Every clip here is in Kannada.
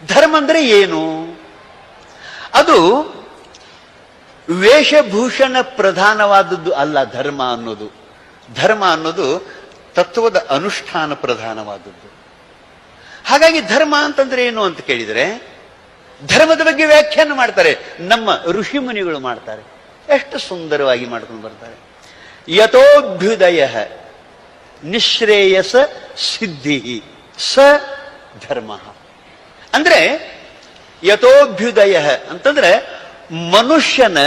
ಧರ್ಮ ಅಂದ್ರೆ ಏನು? ಅದು ವೇಷಭೂಷಣ ಪ್ರಧಾನವಾದದ್ದು ಅಲ್ಲ. ಧರ್ಮ ಅನ್ನೋದು ತತ್ವದ ಅನುಷ್ಠಾನ ಪ್ರಧಾನವಾದದ್ದು. ಹಾಗಾಗಿ ಧರ್ಮ ಅಂತಂದ್ರೆ ಏನು ಅಂತ ಕೇಳಿದರೆ, ಧರ್ಮದ ಬಗ್ಗೆ ವ್ಯಾಖ್ಯಾನ ಮಾಡ್ತಾರೆ ನಮ್ಮ ಋಷಿ ಮುನಿಗಳು ಮಾಡ್ತಾರೆ. ಎಷ್ಟು ಸುಂದರವಾಗಿ ಮಾಡ್ಕೊಂಡು ಬರ್ತಾರೆ. ಯಥೋಭ್ಯುದಯ ನಿಶ್ರೇಯಸ ಸಿದ್ಧಿ ಸ ಧರ್ಮ. ಅಂದ್ರೆ ಯಥೋಭ್ಯುದಯ ಅಂತಂದ್ರೆ ಮನುಷ್ಯನ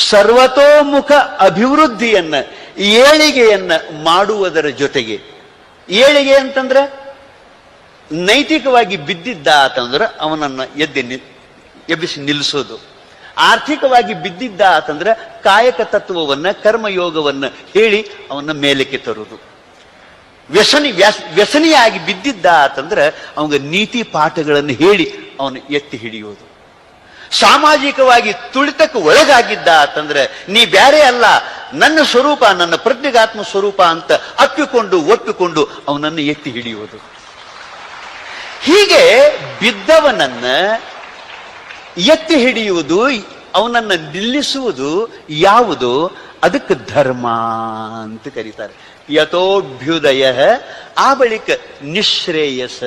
ಸರ್ವತೋಮುಖ ಅಭಿವೃದ್ಧಿಯನ್ನ, ಏಳಿಗೆಯನ್ನ ಮಾಡುವುದರ ಜೊತೆಗೆ, ಏಳಿಗೆ ಅಂತಂದ್ರೆ ನೈತಿಕವಾಗಿ ಬಿದ್ದಿದ್ದ ಆತಂದ್ರೆ ಅವನನ್ನ ಎಬ್ಬಿಸಿ ನಿಲ್ಲಿಸೋದು, ಆರ್ಥಿಕವಾಗಿ ಬಿದ್ದಿದ್ದ ಆತಂದ್ರೆ ಕಾಯಕ ತತ್ವವನ್ನ, ಕರ್ಮಯೋಗವನ್ನ ಹೇಳಿ ಅವನ ಮೇಲಕ್ಕೆ ತರುವುದು, ವ್ಯಸನಿಯಾಗಿ ಬಿದ್ದಿದ್ದ ಆತಂದ್ರೆ ಅವನಿಗೆ ನೀತಿ ಪಾಠಗಳನ್ನು ಹೇಳಿ ಅವನು ಎತ್ತಿ ಹಿಡಿಯೋದು, ಸಾಮಾಜಿಕವಾಗಿ ತುಳಿತಕ್ಕೆ ಒಳಗಾಗಿದ್ದ ಆತಂದ್ರೆ ನೀ ಬ್ಯಾರೆ ಅಲ್ಲ, ನನ್ನ ಸ್ವರೂಪ, ನನ್ನ ಪ್ರಜ್ಞಾತ್ಮ ಸ್ವರೂಪ ಅಂತ ಒಪ್ಪಿಕೊಂಡು ಅವನನ್ನು ಎತ್ತಿ ಹಿಡಿಯುವುದು. ಹೀಗೆ ಬಿದ್ದವನನ್ನ ಎತ್ತಿ ಹಿಡಿಯುವುದು, ಅವನನ್ನ ನಿಲ್ಲಿಸುವುದು ಯಾವುದು? ಅದಕ್ಕೆ ಧರ್ಮ ಅಂತ ಕರೀತಾರೆ. ಯಥೋಭ್ಯುದಯ, ಆ ಬಳಿಕ ನಿಶ್ರೇಯಸ.